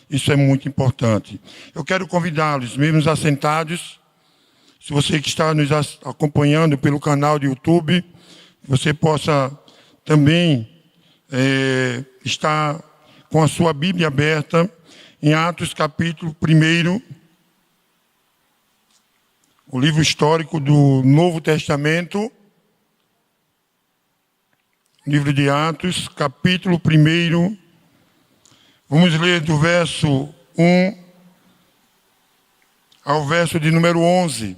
Isso é muito importante. Eu quero convidá-los, mesmo assentados, se você que está nos acompanhando pelo canal do YouTube, você possa também estar com a sua Bíblia aberta em Atos capítulo 1, o livro histórico do Novo Testamento, livro de Atos, capítulo 1. Vamos ler do verso 1 ao verso de número 11.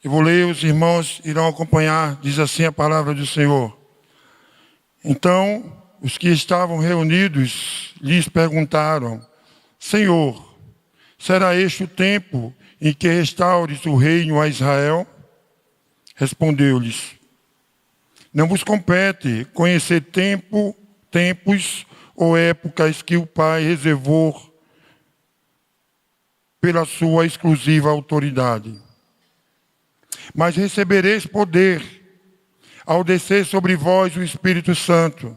Eu vou ler, os irmãos irão acompanhar, diz assim a palavra do Senhor. Então, os que estavam reunidos lhes perguntaram: Senhor, será este o tempo em que restaures o reino a Israel? Respondeu-lhes: Não vos compete conhecer tempos ou épocas que o Pai reservou pela sua exclusiva autoridade. Mas recebereis poder ao descer sobre vós o Espírito Santo,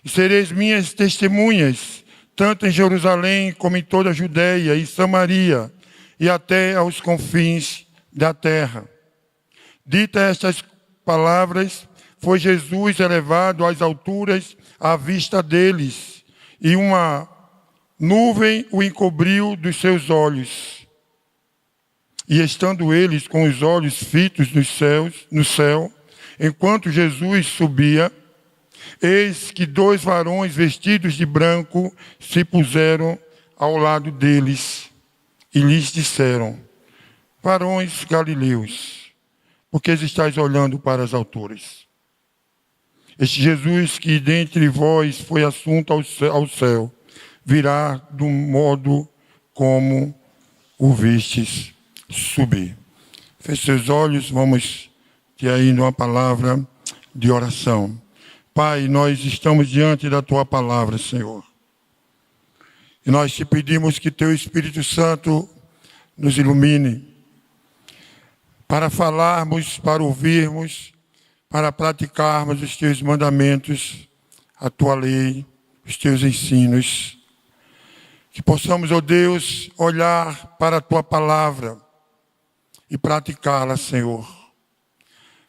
e sereis minhas testemunhas, tanto em Jerusalém como em toda a Judeia e Samaria, e até aos confins da terra. Ditas estas palavras, foi Jesus elevado às alturas à vista deles, e uma nuvem o encobriu dos seus olhos. E estando eles com os olhos fitos no céu, enquanto Jesus subia, eis que 2 varões vestidos de branco se puseram ao lado deles e lhes disseram: Varões galileus, por que estáis olhando para as alturas? Este Jesus que dentre vós foi assunto ao céu, virá do modo como o vistes subir. Feche seus olhos, vamos ter ainda uma palavra de oração. Pai, nós estamos diante da Tua palavra, Senhor. E nós te pedimos que Teu Espírito Santo nos ilumine para falarmos, para ouvirmos, para praticarmos os Teus mandamentos, a Tua lei, os Teus ensinos. Que possamos, ó Deus, olhar para a Tua palavra e praticá-la, Senhor.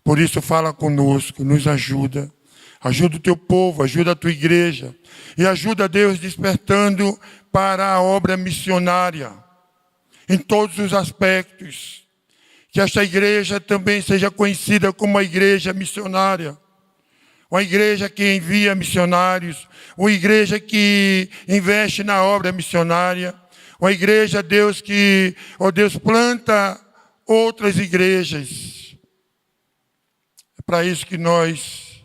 Por isso, fala conosco, nos ajuda. Ajuda o Teu povo, ajuda a Tua igreja. E ajuda, Deus, despertando para a obra missionária, em todos os aspectos. Que esta igreja também seja conhecida como uma igreja missionária. Uma igreja que envia missionários. Uma igreja que investe na obra missionária. Uma igreja, Deus, que, ó Deus, planta outras igrejas. É para isso que nós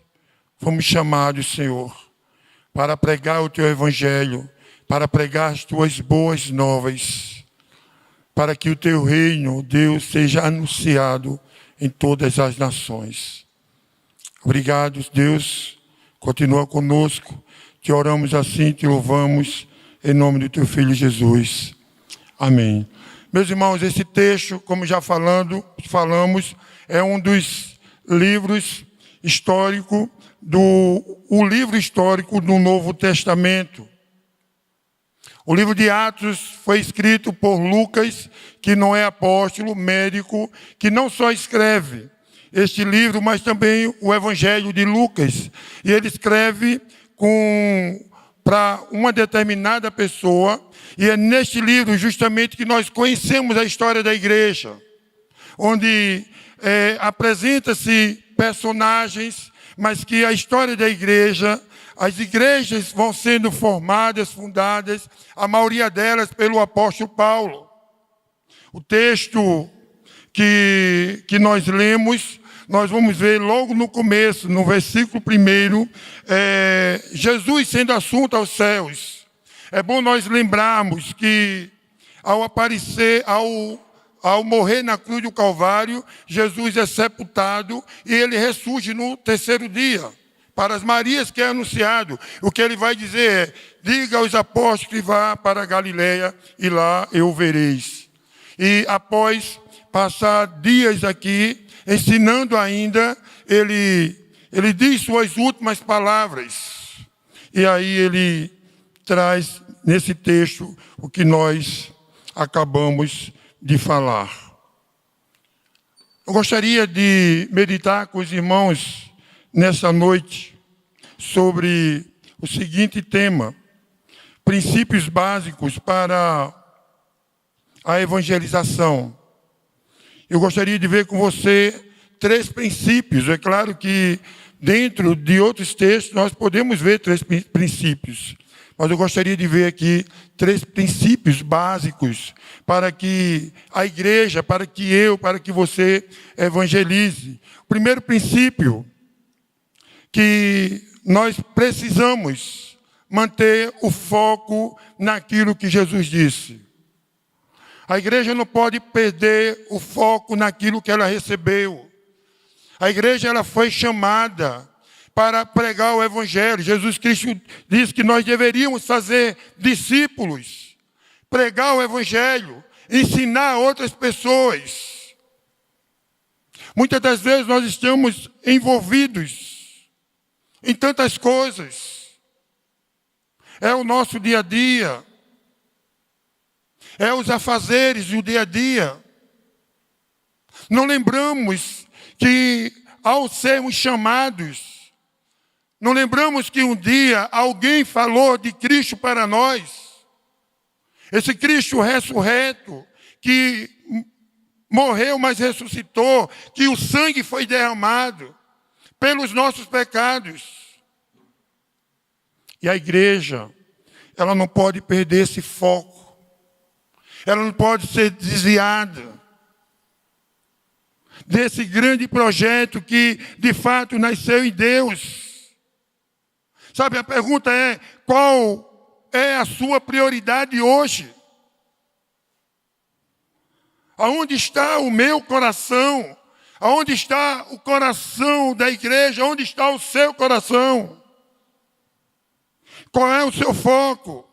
fomos chamados, Senhor, para pregar o Teu Evangelho, para pregar as Tuas boas novas, para que o Teu reino, Deus, seja anunciado em todas as nações. Obrigado, Deus, continua conosco, te oramos assim, te louvamos, em nome do Teu Filho Jesus. Amém. Meus irmãos, esse texto, como já falamos, é um dos livros históricos, o livro histórico do Novo Testamento. O livro de Atos foi escrito por Lucas, que não é apóstolo, médico, que não só escreve este livro, mas também o Evangelho de Lucas. E ele escreve para uma determinada pessoa, e é neste livro justamente que nós conhecemos a história da igreja, onde apresenta-se personagens, mas que a história da igreja, as igrejas vão sendo formadas, fundadas, a maioria delas pelo apóstolo Paulo. O texto que nós lemos, nós vamos ver logo no começo, no versículo 1, Jesus sendo assunto aos céus. É bom nós lembrarmos que ao aparecer, ao morrer na cruz do Calvário, Jesus é sepultado e ele ressurge no 3º dia. Para as Marias que é anunciado, o que ele vai dizer é: diga aos apóstolos que vá para a Galileia e lá eu vereis. E após passar dias aqui ensinando ainda. Ele diz suas últimas palavras. E aí ele traz nesse texto o que nós acabamos de falar. Eu gostaria de meditar com os irmãos nessa noite sobre o seguinte tema: princípios básicos para a evangelização. Eu gostaria de ver com você 3 princípios. É claro que dentro de outros textos nós podemos ver 3 princípios, mas eu gostaria de ver aqui 3 princípios básicos para que a igreja, para que você evangelize. O primeiro princípio, que nós precisamos manter o foco naquilo que Jesus disse. A igreja não pode perder o foco naquilo que ela recebeu. A igreja ela foi chamada para pregar o evangelho. Jesus Cristo disse que nós deveríamos fazer discípulos, pregar o evangelho, ensinar outras pessoas. Muitas das vezes nós estamos envolvidos em tantas coisas. É o nosso dia a dia. É os afazeres do dia a dia. Não lembramos que ao sermos chamados, não lembramos que um dia alguém falou de Cristo para nós. Esse Cristo ressurreto, que morreu, mas ressuscitou, que o sangue foi derramado pelos nossos pecados. E a igreja, ela não pode perder esse foco. Ela não pode ser desviada desse grande projeto que, de fato, nasceu em Deus. Sabe, a pergunta é: qual é a sua prioridade hoje? Aonde está o meu coração? Aonde está o coração da igreja? Onde está o seu coração? Qual é o seu foco?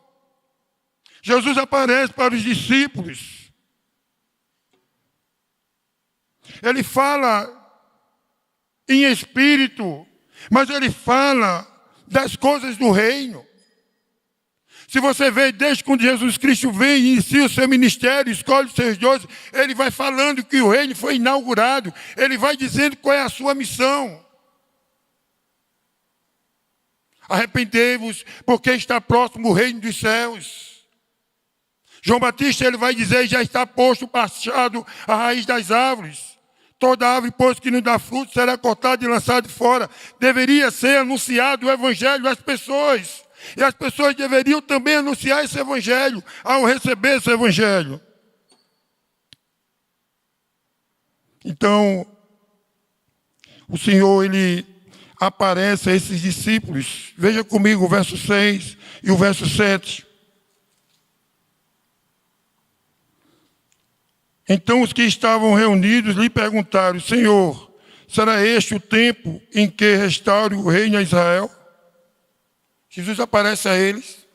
Jesus aparece para os discípulos. Ele fala em espírito, mas ele fala das coisas do reino. Se você vê, desde quando Jesus Cristo vem e inicia o seu ministério, escolhe os seus 12, ele vai falando que o reino foi inaugurado. Ele vai dizendo qual é a sua missão. Arrependei-vos, porque está próximo o reino dos céus. João Batista, ele vai dizer: já está posto o machado à raiz das árvores. Toda árvore, pois, que não dá fruto, será cortada e lançada fora. Deveria ser anunciado o evangelho às pessoas. E as pessoas deveriam também anunciar esse evangelho ao receber esse evangelho. Então, o Senhor, ele aparece a esses discípulos. Veja comigo o verso 6 e o verso 7. Então os que estavam reunidos lhe perguntaram: Senhor, será este o tempo em que restaure o reino a Israel? Jesus aparece a eles.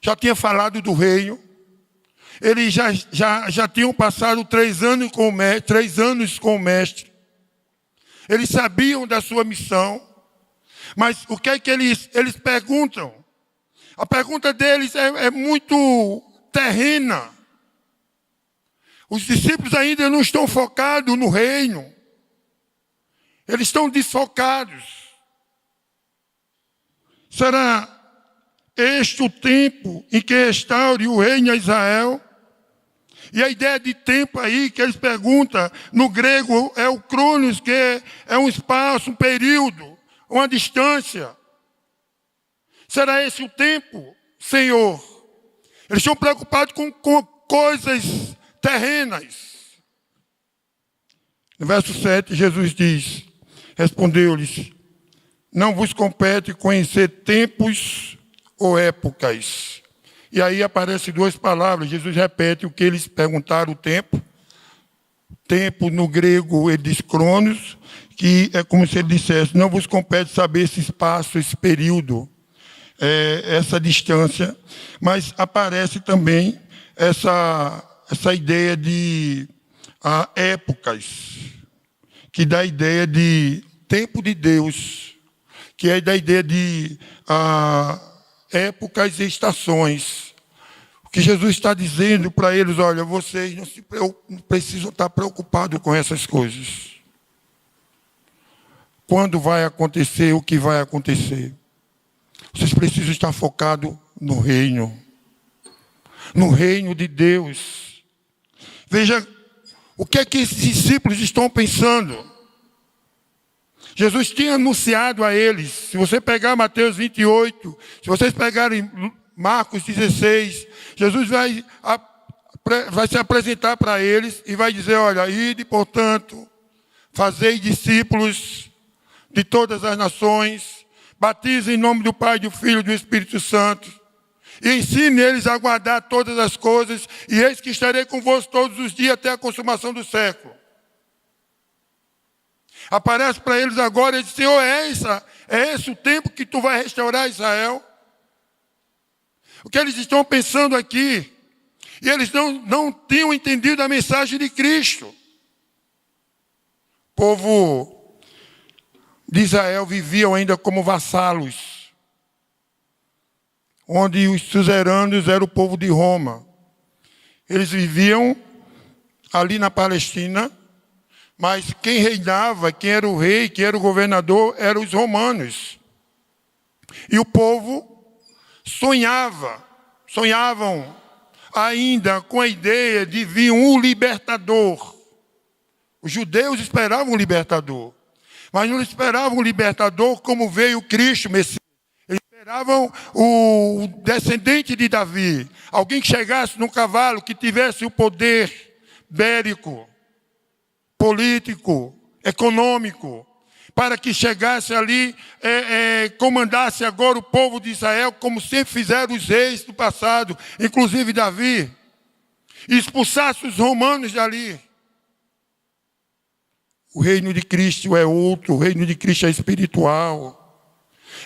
Já tinha falado do reino. Eles já tinham passado 3 anos com o mestre. Eles sabiam da sua missão. Mas o que é que eles perguntam? A pergunta deles é muito terrena. Os discípulos ainda não estão focados no reino. Eles estão desfocados. Será este o tempo em que restaure o reino a Israel? E a ideia de tempo aí que eles perguntam, no grego, é o cronos, que é um espaço, um período, uma distância. Será esse o tempo, Senhor? Eles estão preocupados com coisas terrenas. No verso 7, Jesus diz, respondeu-lhes: não vos compete conhecer tempos ou épocas. E aí aparecem 2 palavras. Jesus repete o que eles perguntaram, o tempo. Tempo, no grego, ele diz cronos, que é como se ele dissesse: não vos compete saber esse espaço, esse período, essa distância. Mas aparece também essa ideia de épocas, que dá a ideia de tempo de Deus, que é da ideia de épocas e estações. O que Jesus está dizendo para eles, olha, vocês não precisam estar preocupados com essas coisas. Quando vai acontecer, o que vai acontecer? Vocês precisam estar focados no reino de Deus. Veja, o que é que esses discípulos estão pensando? Jesus tinha anunciado a eles, se você pegar Mateus 28, se vocês pegarem Marcos 16, Jesus vai se apresentar para eles e vai dizer, olha, ide, portanto, fazei discípulos de todas as nações, batize em nome do Pai, do Filho e do Espírito Santo, e ensine eles a guardar todas as coisas, e eis que estarei convosco todos os dias até a consumação do século. Aparece para eles agora e diz, Senhor, é esse o tempo que tu vai restaurar Israel? O que eles estão pensando aqui? E eles não tinham entendido a mensagem de Cristo. O povo de Israel viviam ainda como vassalos, onde os suzeranos eram o povo de Roma. Eles viviam ali na Palestina, mas quem reinava, quem era o rei, quem era o governador, eram os romanos. E o povo sonhavam ainda com a ideia de vir um libertador. Os judeus esperavam um libertador, mas não esperavam um libertador como veio Cristo, Messias. Eles esperavam o descendente de Davi, alguém que chegasse num cavalo, que tivesse o poder bélico, político, econômico, para que chegasse ali, comandasse agora o povo de Israel, como sempre fizeram os reis do passado, inclusive Davi, e expulsasse os romanos dali. O reino de Cristo é outro, o reino de Cristo é espiritual.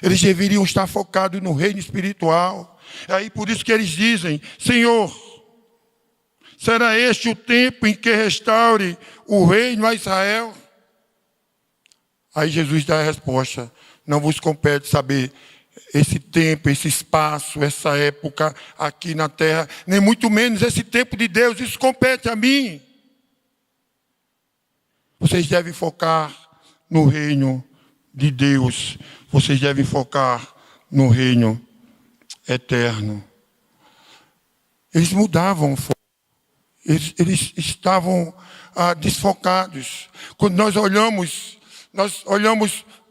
Eles deveriam estar focados no reino espiritual. É aí por isso que eles dizem, Senhor, será este o tempo em que restaure o reino a Israel? Aí Jesus dá a resposta, não vos compete saber esse tempo, esse espaço, essa época aqui na terra, nem muito menos esse tempo de Deus, isso compete a mim. Vocês devem focar no reino de Deus, vocês devem focar no reino eterno. Eles mudavam o foco, eles estavam desfocados. Quando nós olhamos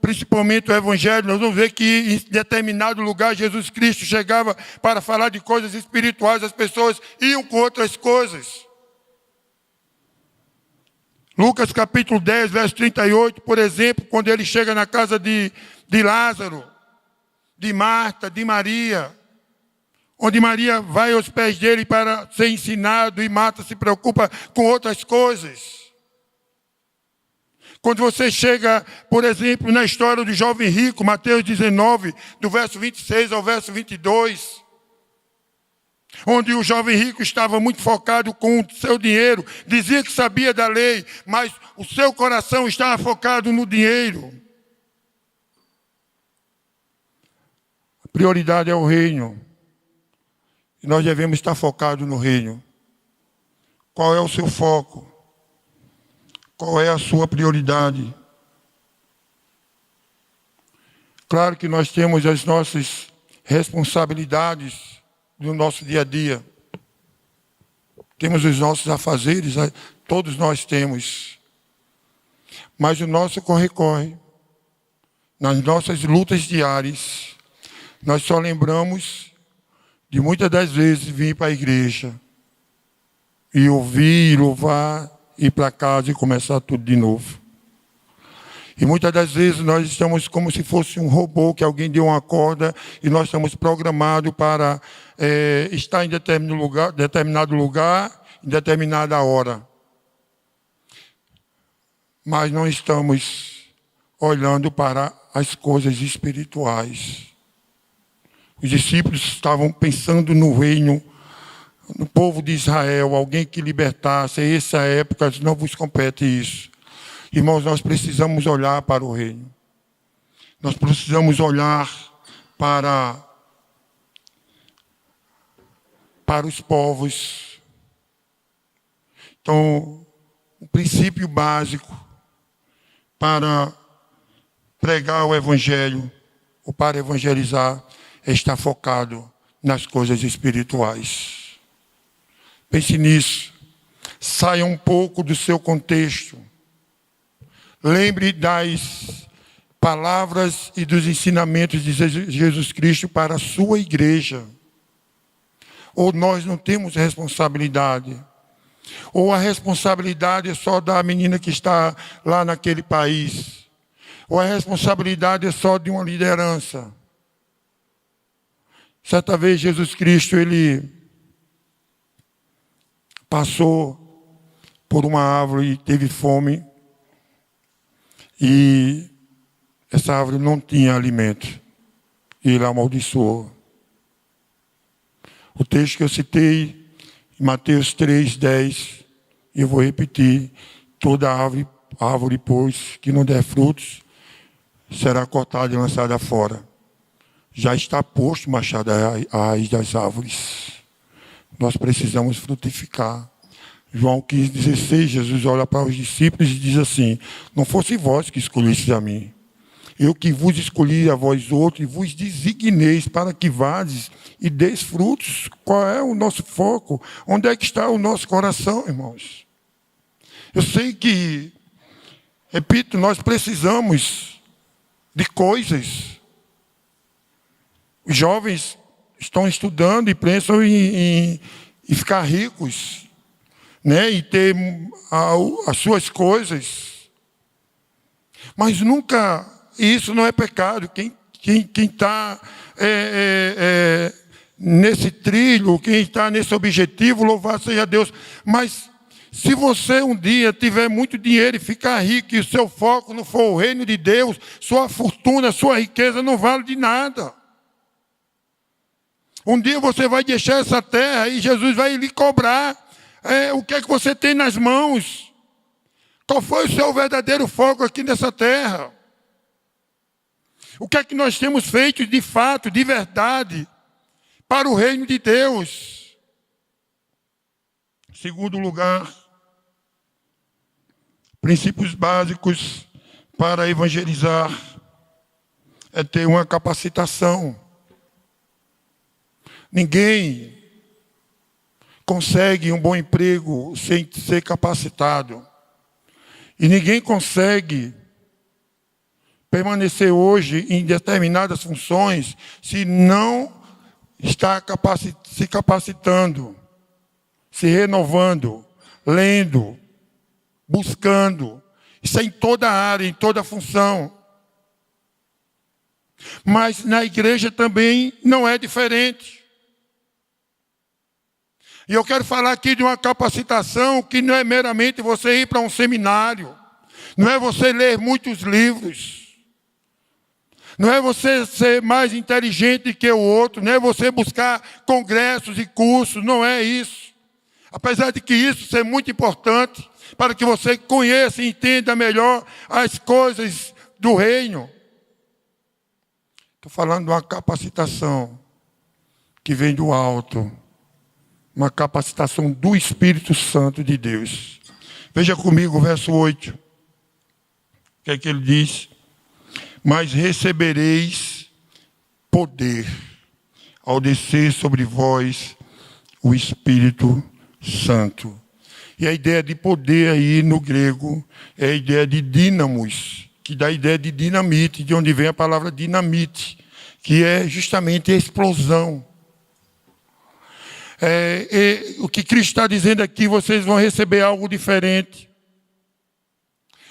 principalmente o Evangelho, nós vamos ver que em determinado lugar Jesus Cristo chegava para falar de coisas espirituais, as pessoas iam com outras coisas. Lucas capítulo 10, verso 38, por exemplo, quando ele chega na casa de Lázaro, de Marta, de Maria, onde Maria vai aos pés dele para ser ensinado e Marta se preocupa com outras coisas. Quando você chega, por exemplo, na história do jovem rico, Mateus 19, do verso 26 ao verso 22, onde o jovem rico estava muito focado com o seu dinheiro, dizia que sabia da lei, mas o seu coração estava focado no dinheiro. A prioridade é o reino. E nós devemos estar focados no reino. Qual é o seu foco? Qual é a sua prioridade? Claro que nós temos as nossas responsabilidades do nosso dia a dia. Temos os nossos afazeres, todos nós temos. Mas o nosso corre-corre, nas nossas lutas diárias, nós só lembramos de muitas das vezes vir para a igreja e ouvir, louvar, ir para casa e começar tudo de novo. E muitas das vezes nós estamos como se fosse um robô que alguém deu uma corda e nós estamos programados para estar em determinado lugar, em determinada hora. Mas não estamos olhando para as coisas espirituais. Os discípulos estavam pensando no reino no povo de Israel, alguém que libertasse. Em essa época não vos compete isso. Irmãos, nós precisamos olhar para o reino. Nós precisamos olhar para os povos. Então, o princípio básico para pregar o Evangelho, ou para evangelizar, é estar focado nas coisas espirituais. Pense nisso. Saia um pouco do seu contexto. Lembre das palavras e dos ensinamentos de Jesus Cristo para a sua igreja. Ou nós não temos responsabilidade. Ou a responsabilidade é só da menina que está lá naquele país. Ou a responsabilidade é só de uma liderança. Certa vez Jesus Cristo, ele passou por uma árvore e teve fome. E essa árvore não tinha alimento. E ele amaldiçoou. O texto que eu citei, em Mateus 3:10, e eu vou repetir: toda árvore, pois, que não der frutos, será cortada e lançada fora. Já está posto machado à raiz das árvores. Nós precisamos frutificar. João 15:16, Jesus olha para os discípulos e diz assim: não fosse vós que escolhestes a mim. Eu que vos escolhi a vós outros e vos designeis para que vades e deis frutos. Qual é o nosso foco? Onde é que está o nosso coração, irmãos? Eu sei que, repito, nós precisamos de coisas. Os jovens estão estudando e pensam em ficar ricos, né? E ter as suas coisas. Mas nunca, isso não é pecado. Quem está nesse trilho, quem está nesse objetivo, louvado seja Deus. Mas se você um dia tiver muito dinheiro e ficar rico e o seu foco não for o reino de Deus, sua fortuna, sua riqueza não vale de nada. Um dia você vai deixar essa terra e Jesus vai lhe cobrar o que é que você tem nas mãos. Qual foi o seu verdadeiro foco aqui nessa terra? O que é que nós temos feito de fato, de verdade, para o reino de Deus? Segundo lugar, princípios básicos para evangelizar é ter uma capacitação. Ninguém consegue um bom emprego sem ser capacitado. E ninguém consegue permanecer hoje em determinadas funções se não está se capacitando, se renovando, lendo, buscando. Isso é em toda área, em toda função. Mas na igreja também não é diferente. E eu quero falar aqui de uma capacitação que não é meramente você ir para um seminário. Não é você ler muitos livros. Não é você ser mais inteligente que o outro. Não é você buscar congressos e cursos. Não é isso. Apesar de que isso ser muito importante para que você conheça e entenda melhor as coisas do reino. Estou falando de uma capacitação que vem do alto. Uma capacitação do Espírito Santo de Deus. Veja comigo o verso 8. O que é que ele diz? Mas recebereis poder ao descer sobre vós o Espírito Santo. E a ideia de poder aí no grego é a ideia de dínamos, que dá a ideia de dinamite, de onde vem a palavra dinamite, que é justamente a explosão. O que Cristo está dizendo aqui, vocês vão receber algo diferente.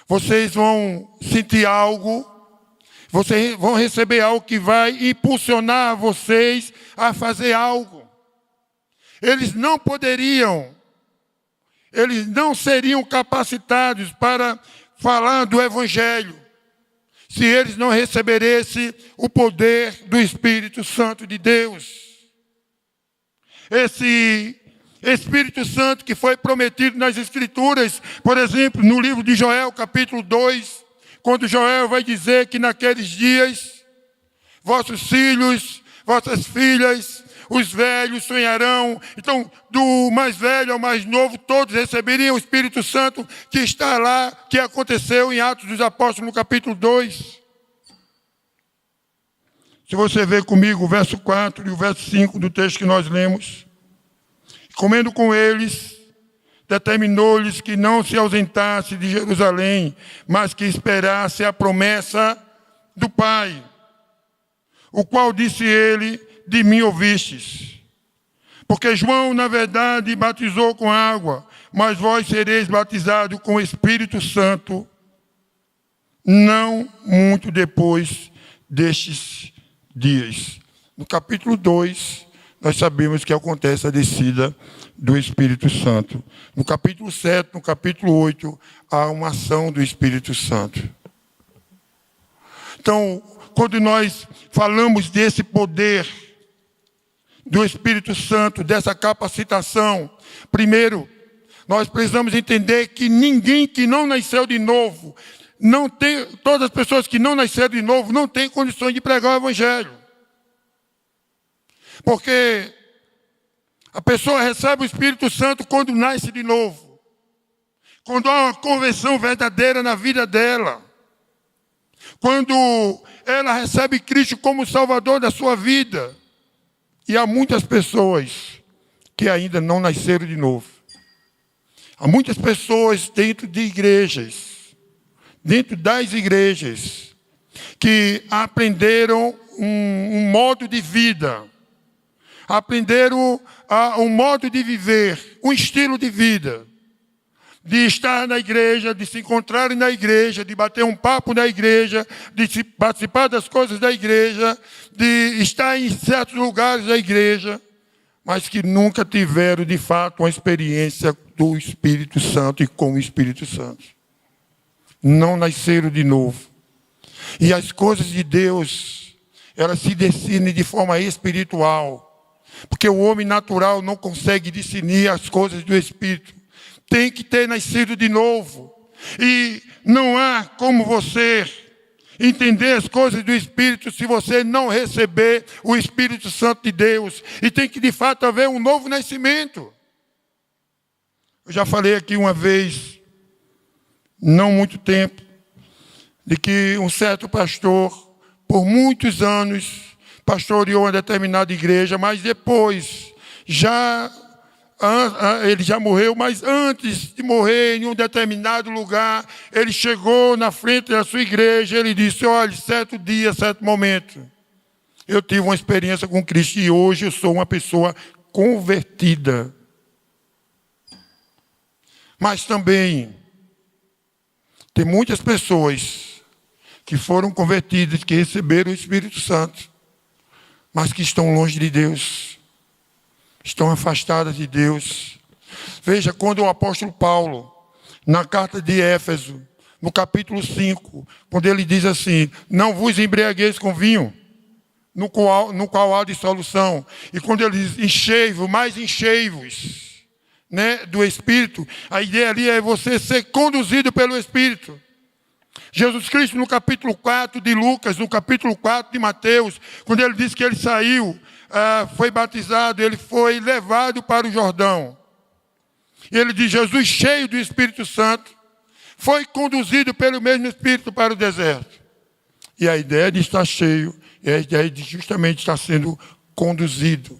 Vocês vão sentir algo. Vocês vão receber algo que vai impulsionar vocês a fazer algo. Eles não seriam capacitados para falar do Evangelho se eles não recebessem o poder do Espírito Santo de Deus. Espírito Santo que foi prometido nas Escrituras, por exemplo, no livro de Joel, capítulo 2, quando Joel vai dizer que naqueles dias, vossos filhos, vossas filhas, os velhos sonharão. Então, do mais velho ao mais novo, todos receberiam o Espírito Santo que está lá, que aconteceu em Atos dos Apóstolos, no capítulo 2. Se você ver comigo o verso 4 e o verso 5 do texto que nós lemos. Comendo com eles, determinou-lhes que não se ausentasse de Jerusalém, mas que esperasse a promessa do Pai, o qual disse ele, de mim ouvistes. Porque João, na verdade, batizou com água, mas vós sereis batizados com o Espírito Santo, não muito depois destes dias. No capítulo 2, nós sabemos que acontece a descida do Espírito Santo. No capítulo 7, no capítulo 8, há uma ação do Espírito Santo. Então, quando nós falamos desse poder do Espírito Santo, dessa capacitação, primeiro, nós precisamos entender que ninguém que não nasceu de novo, todas as pessoas que não nasceram de novo, não têm condições de pregar o Evangelho. Porque a pessoa recebe o Espírito Santo quando nasce de novo. Quando há uma conversão verdadeira na vida dela. Quando ela recebe Cristo como Salvador da sua vida. E há muitas pessoas que ainda não nasceram de novo. Há muitas pessoas dentro de igrejas, dentro das igrejas, que aprenderam um modo de vida. Aprenderam um modo de viver, um estilo de vida, de estar na igreja, de se encontrarem na igreja, de bater um papo na igreja, de participar das coisas da igreja, de estar em certos lugares da igreja, mas que nunca tiveram, de fato, uma experiência do Espírito Santo e com o Espírito Santo. Não nasceram de novo. E as coisas de Deus, elas se decidem de forma espiritual. Porque o homem natural não consegue discernir as coisas do Espírito. Tem que ter nascido de novo. E não há como você entender as coisas do Espírito se você não receber o Espírito Santo de Deus. E tem que de fato haver um novo nascimento. Eu já falei aqui uma vez, não muito tempo, de que um certo pastor, por muitos anos, pastoreou uma determinada igreja, mas depois, ele já morreu, mas antes de morrer em um determinado lugar, ele chegou na frente da sua igreja, ele disse, olha, certo dia, certo momento, eu tive uma experiência com Cristo e hoje eu sou uma pessoa convertida. Mas também, tem muitas pessoas que foram convertidas, que receberam o Espírito Santo, mas que estão longe de Deus, estão afastadas de Deus. Veja, quando o apóstolo Paulo, na carta de Éfeso, no capítulo 5, quando ele diz assim, não vos embriagueis com vinho, no qual há dissolução, e quando ele diz enchei-vos, mais enchei-vos, né, do Espírito, a ideia ali é você ser conduzido pelo Espírito. Jesus Cristo, no capítulo 4 de Lucas, no capítulo 4 de Mateus, quando ele disse que ele saiu, foi batizado, ele foi levado para o Jordão. E ele diz, Jesus, cheio do Espírito Santo, foi conduzido pelo mesmo Espírito para o deserto. E a ideia de estar cheio é a ideia de justamente estar sendo conduzido.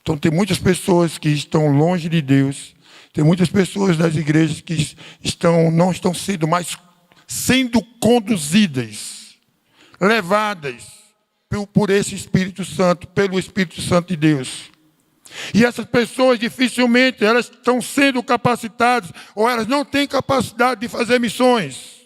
Então tem muitas pessoas que estão longe de Deus, tem muitas pessoas das igrejas que não estão sendo conduzidas, levadas por esse Espírito Santo, pelo Espírito Santo de Deus. E essas pessoas dificilmente elas estão sendo capacitadas, ou elas não têm capacidade de fazer missões,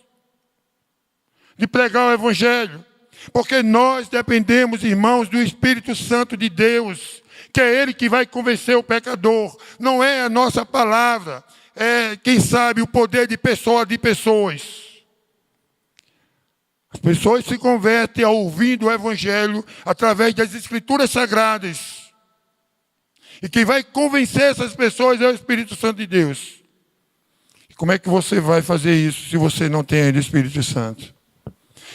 de pregar o Evangelho, porque nós dependemos, irmãos, do Espírito Santo de Deus, que é Ele que vai convencer o pecador, não é a nossa palavra, é, quem sabe, o poder de pessoas. As pessoas se convertem ao ouvindo o Evangelho através das Escrituras Sagradas. E quem vai convencer essas pessoas é o Espírito Santo de Deus. E como é que você vai fazer isso se você não tem ainda o Espírito Santo?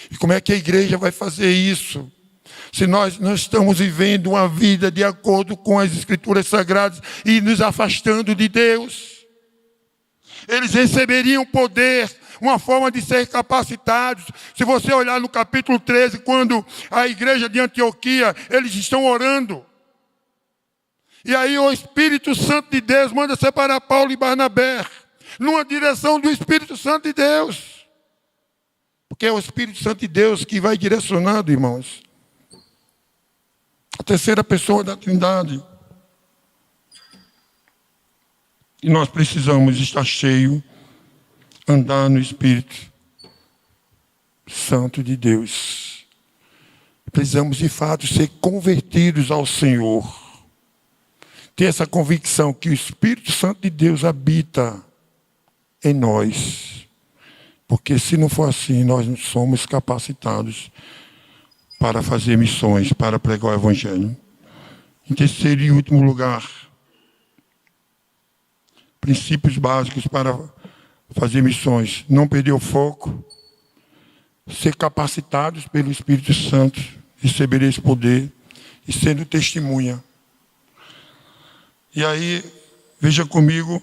E como é que a igreja vai fazer isso se nós não estamos vivendo uma vida de acordo com as Escrituras Sagradas e nos afastando de Deus? Eles receberiam poder, uma forma de ser capacitados. Se você olhar no capítulo 13, quando a igreja de Antioquia, eles estão orando. E aí o Espírito Santo de Deus manda separar Paulo e Barnabé, numa direção do Espírito Santo de Deus. Porque é o Espírito Santo de Deus que vai direcionando, irmãos. A terceira pessoa da Trindade. E nós precisamos estar cheios, andar no Espírito Santo de Deus. Precisamos, de fato, ser convertidos ao Senhor. Ter essa convicção que o Espírito Santo de Deus habita em nós. Porque se não for assim, nós não somos capacitados para fazer missões, para pregar o Evangelho. Em terceiro e último lugar, princípios básicos para fazer missões. Não perder o foco, ser capacitados pelo Espírito Santo, receber esse poder e sendo testemunha. E aí, veja comigo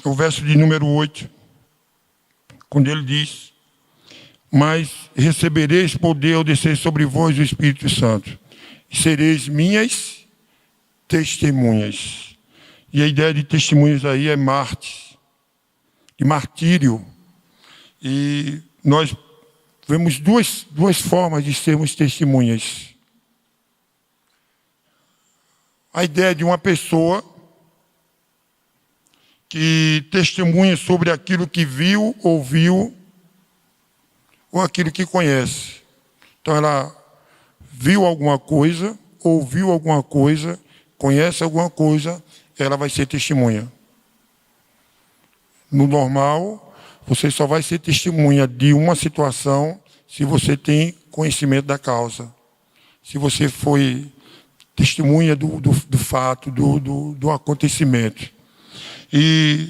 o verso de número 8, quando ele diz: mas recebereis poder ao descer sobre vós o Espírito Santo, e sereis minhas testemunhas. E a ideia de testemunhas aí é mártir, de martírio. E nós vemos duas formas de sermos testemunhas. A ideia de uma pessoa que testemunha sobre aquilo que viu, ouviu, ou aquilo que conhece. Então ela viu alguma coisa, ouviu alguma coisa, conhece alguma coisa, ela vai ser testemunha. No normal, você só vai ser testemunha de uma situação se você tem conhecimento da causa. Se você foi testemunha do fato, do acontecimento. E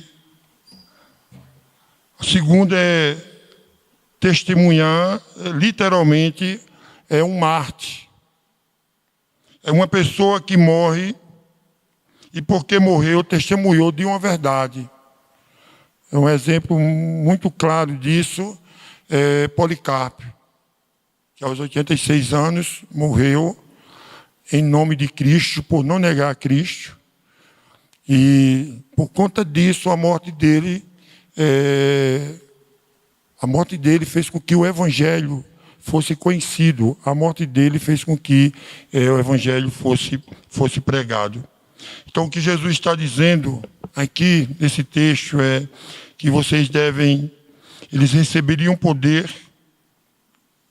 a segunda é testemunhar, literalmente, é um mártir. É uma pessoa que morre e porque morreu, testemunhou de uma verdade. É um exemplo muito claro disso, Policarpo, que aos 86 anos morreu em nome de Cristo, por não negar a Cristo. E por conta disso, a morte dele fez com que o Evangelho fosse conhecido. A morte dele fez com que o Evangelho fosse pregado. Então, o que Jesus está dizendo aqui, nesse texto, é que eles receberiam poder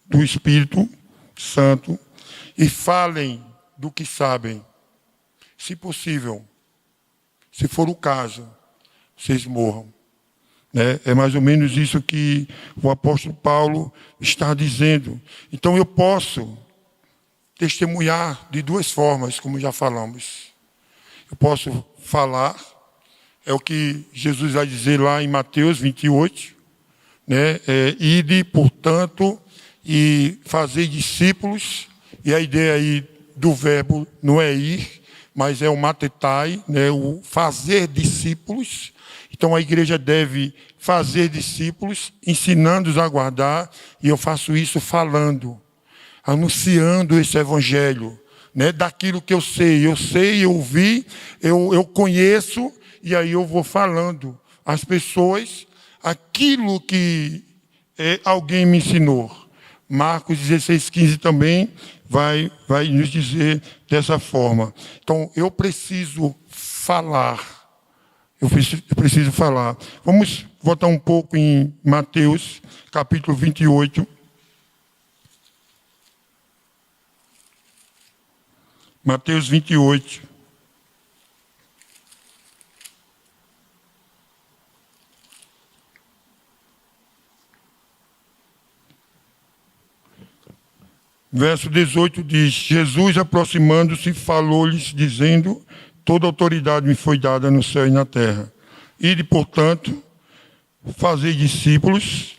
do Espírito Santo e falem do que sabem. Se possível, se for o caso, vocês morram. Né? É mais ou menos isso que o apóstolo Paulo está dizendo. Então eu posso testemunhar de duas formas, como já falamos. Eu posso falar, é o que Jesus vai dizer lá em Mateus 28, né? Ide, portanto, e fazer discípulos. E a ideia aí do verbo não é ir, mas é o matetai, né? O fazer discípulos. Então a igreja deve fazer discípulos, ensinando-os a guardar, e eu faço isso falando, anunciando esse evangelho, né? Daquilo que eu sei, eu vi, eu conheço, e aí eu vou falando às pessoas aquilo que alguém me ensinou. Marcos 16:15 também vai nos dizer dessa forma. Então, eu preciso falar. Eu preciso falar. Vamos voltar um pouco em Mateus, capítulo 28. Mateus 28. Verso 18 diz: Jesus, aproximando-se, falou-lhes, dizendo: toda autoridade me foi dada no céu e na terra. Ide, portanto, fazer discípulos,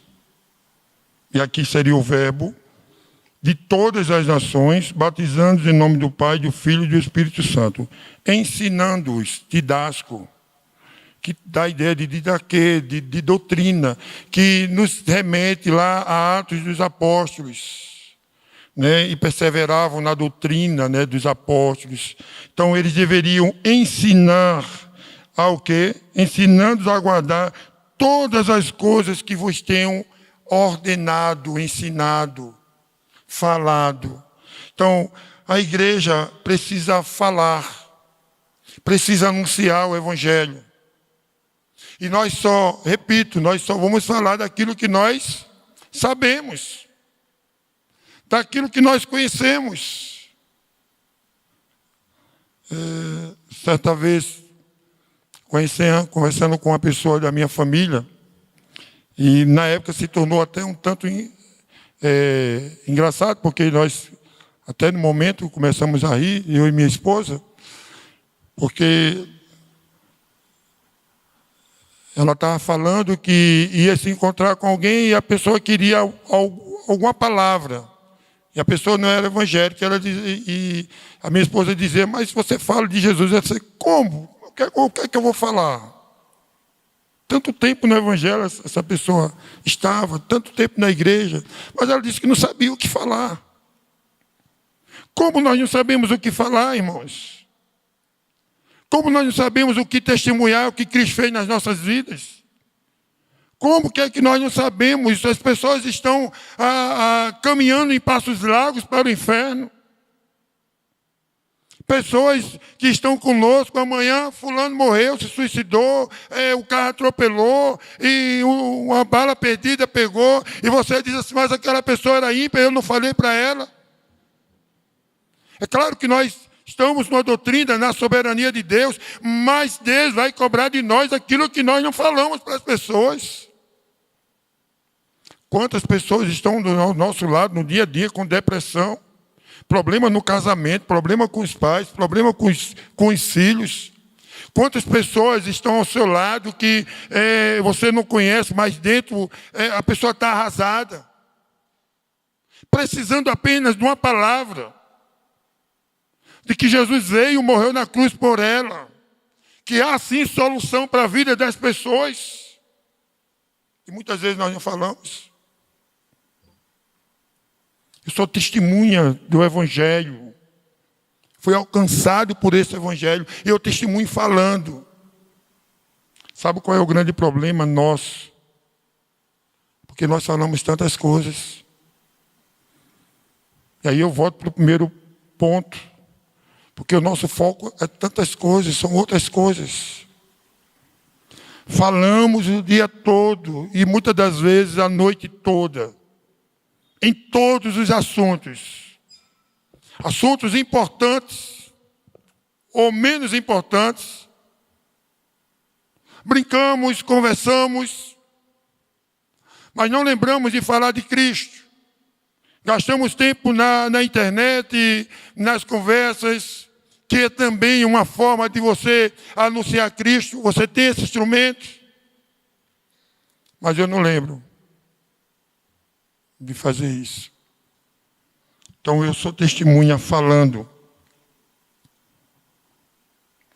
e aqui seria o verbo, de todas as nações, batizando-os em nome do Pai, do Filho e do Espírito Santo, ensinando-os, didasco, que dá a ideia de didaquê, de doutrina, que nos remete lá a Atos dos Apóstolos, né? E perseveravam na doutrina, né, dos apóstolos. Então, eles deveriam ensinar ao quê? Ensinando-os a guardar todas as coisas que vos tenham ordenado, ensinado, falado. Então, a igreja precisa falar, precisa anunciar o Evangelho. E nós só vamos falar daquilo que nós sabemos, daquilo que nós conhecemos. Certa vez, conversando com uma pessoa da minha família, e na época se tornou até um tanto engraçado, porque nós, até no momento, começamos a rir, eu e minha esposa, porque ela estava falando que ia se encontrar com alguém e a pessoa queria alguma palavra. E a pessoa não era evangélica, e a minha esposa dizia, mas você fala de Jesus. Eu disse, como? O que é que eu vou falar? Tanto tempo no Evangelho essa pessoa estava, tanto tempo na igreja, mas ela disse que não sabia o que falar. Como nós não sabemos o que falar, irmãos? Como nós não sabemos o que testemunhar, o que Cristo fez nas nossas vidas? Como que é que nós não sabemos? As pessoas estão caminhando em passos largos para o inferno. Pessoas que estão conosco, amanhã fulano morreu, se suicidou, o carro atropelou, e uma bala perdida pegou, e você diz assim, mas aquela pessoa era ímpia, eu não falei para ela. É claro que nós estamos numa doutrina, na soberania de Deus, mas Deus vai cobrar de nós aquilo que nós não falamos para as pessoas. Quantas pessoas estão do nosso lado no dia a dia com depressão, problema no casamento, problema com os pais, problema com os filhos. Quantas pessoas estão ao seu lado que você não conhece, mas dentro a pessoa está arrasada, precisando apenas de uma palavra, de que Jesus veio e morreu na cruz por ela, que há sim solução para a vida das pessoas. E muitas vezes nós não falamos. Eu sou testemunha do Evangelho. Fui alcançado por esse Evangelho. E eu testemunho falando. Sabe qual é o grande problema nosso? Porque nós falamos tantas coisas. E aí eu volto para o primeiro ponto. Porque o nosso foco é tantas coisas, são outras coisas. Falamos o dia todo e muitas das vezes a noite toda. Em todos os assuntos. Assuntos importantes ou menos importantes. Brincamos, conversamos, mas não lembramos de falar de Cristo. Gastamos tempo na internet, nas conversas, que é também uma forma de você anunciar Cristo. Você tem esse instrumento, mas eu não lembro de fazer isso. Então eu sou testemunha falando,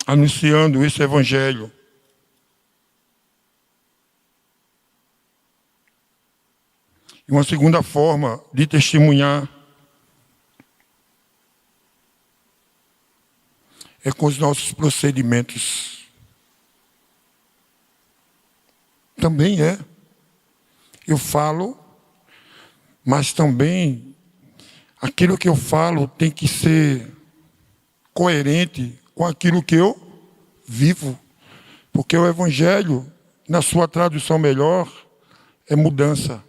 anunciando esse Evangelho. E uma segunda forma de testemunhar é com os nossos procedimentos. Também é. Eu falo, mas também aquilo que eu falo tem que ser coerente com aquilo que eu vivo. Porque o Evangelho, na sua tradução melhor, é mudança.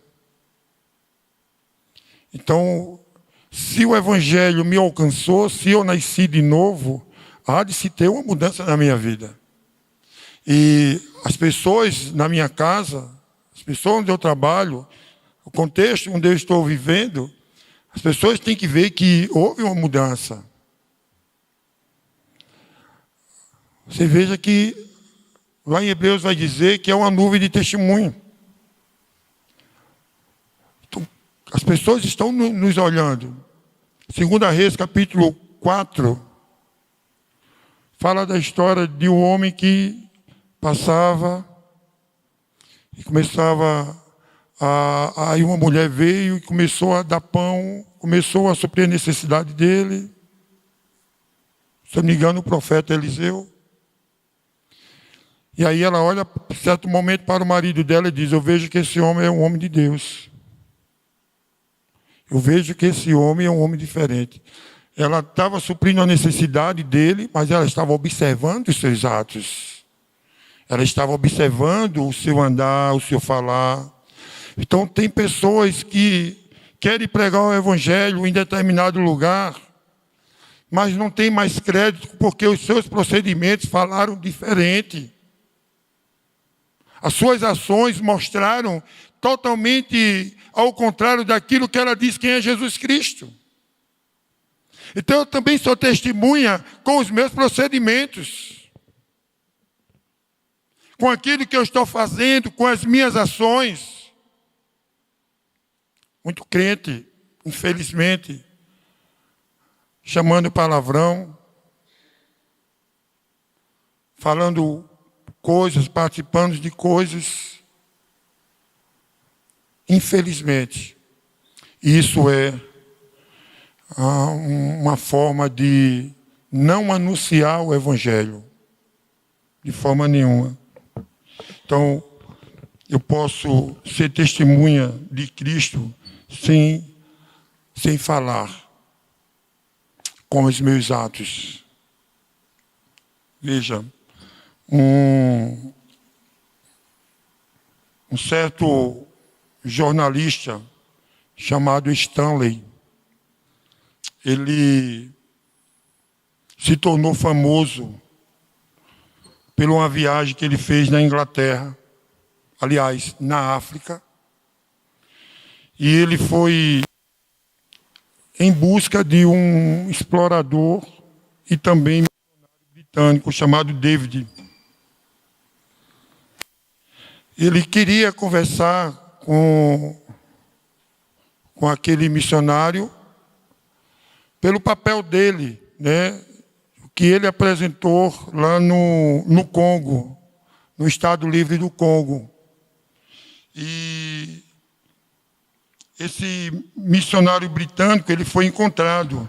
Então, se o Evangelho me alcançou, se eu nasci de novo, há de se ter uma mudança na minha vida. E as pessoas na minha casa, as pessoas onde eu trabalho, o contexto onde eu estou vivendo, as pessoas têm que ver que houve uma mudança. Você veja que lá em Hebreus vai dizer que é uma nuvem de testemunho. Então, as pessoas estão nos olhando. 2 Reis, capítulo 4, fala da história de um homem que passava e começava aí uma mulher veio e começou a dar pão, começou a suprir a necessidade dele. Se não me engano, o profeta Eliseu. E aí ela olha, em certo momento, para o marido dela e diz: eu vejo que esse homem é um homem de Deus. Eu vejo que esse homem é um homem diferente. Ela estava suprindo a necessidade dele, mas ela estava observando os seus atos. Ela estava observando o seu andar, o seu falar. Então, tem pessoas que querem pregar o evangelho em determinado lugar, mas não tem mais crédito porque os seus procedimentos falaram diferente. As suas ações mostraram totalmente ao contrário daquilo que ela diz quem é Jesus Cristo. Então eu também sou testemunha com os meus procedimentos, com aquilo que eu estou fazendo, com as minhas ações. Muito crente, infelizmente, chamando palavrão, falando coisas, participando de coisas. Infelizmente, isso é uma forma de não anunciar o evangelho de forma nenhuma. Então, eu posso ser testemunha de Cristo sem falar, com os meus atos. Veja, um certo jornalista chamado Stanley, ele se tornou famoso por uma viagem que ele fez na Inglaterra, aliás, na África, e ele foi em busca de um explorador e também missionário britânico chamado David. Ele queria conversar com aquele missionário pelo papel dele, né, que ele apresentou lá no Congo, no Estado Livre do Congo. E esse missionário britânico, ele foi encontrado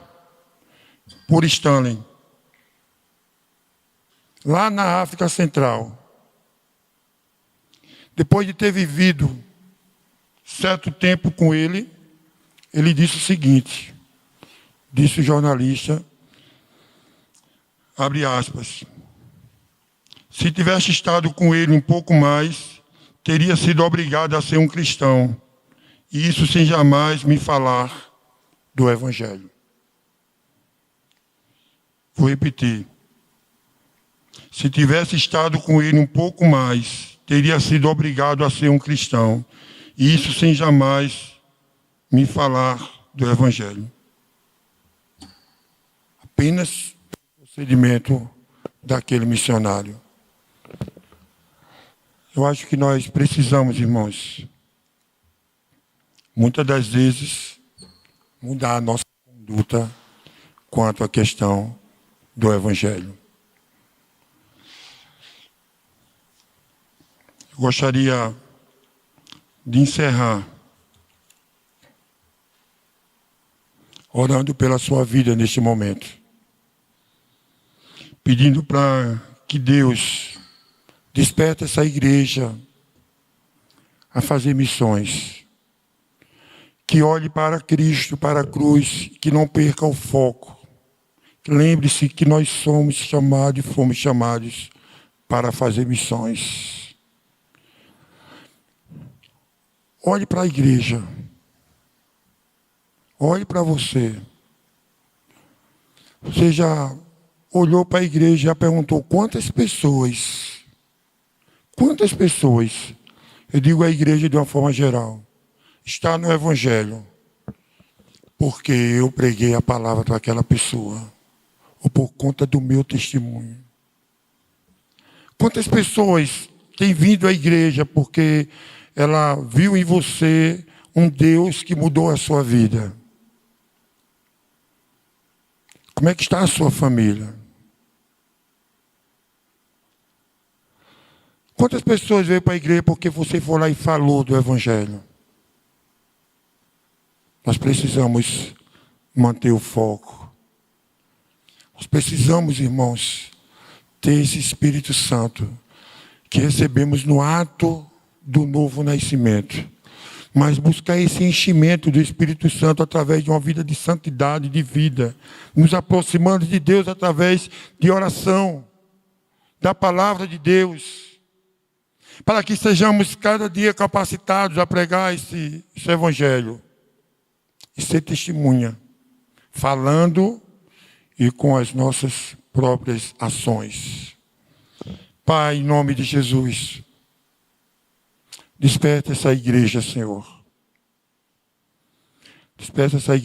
por Stanley, lá na África Central. Depois de ter vivido certo tempo com ele, ele disse o seguinte, disse o jornalista, abre aspas, se tivesse estado com ele um pouco mais, teria sido obrigado a ser um cristão, e isso sem jamais me falar do evangelho. Vou repetir. Se tivesse estado com ele um pouco mais, teria sido obrigado a ser um cristão, e isso sem jamais me falar do evangelho. Apenas o procedimento daquele missionário. Eu acho que nós precisamos, irmãos, muitas das vezes, mudar a nossa conduta quanto à questão do evangelho. Eu gostaria de encerrar orando pela sua vida neste momento, pedindo para que Deus desperte essa igreja a fazer missões, que olhe para Cristo, para a cruz, que não perca o foco. Lembre-se que nós somos chamados e fomos chamados para fazer missões. Olhe para a igreja. Olhe para você. Você já olhou para a igreja e já perguntou quantas pessoas, eu digo a igreja de uma forma geral, está no evangelho, porque eu preguei a palavra para aquela pessoa, ou por conta do meu testemunho. Quantas pessoas têm vindo à igreja porque ela viu em você um Deus que mudou a sua vida? Como é que está a sua família? Quantas pessoas veio para a igreja porque você foi lá e falou do Evangelho? Nós precisamos manter o foco. Nós precisamos, irmãos, ter esse Espírito Santo que recebemos no ato do novo nascimento. Mas buscar esse enchimento do Espírito Santo através de uma vida de santidade, de vida. Nos aproximando de Deus através de oração, da palavra de Deus. Para que sejamos cada dia capacitados a pregar esse Evangelho. E ser testemunha. Falando e com as nossas próprias ações. Pai, em nome de Jesus, desperta essa igreja, Senhor. Desperta essa igreja.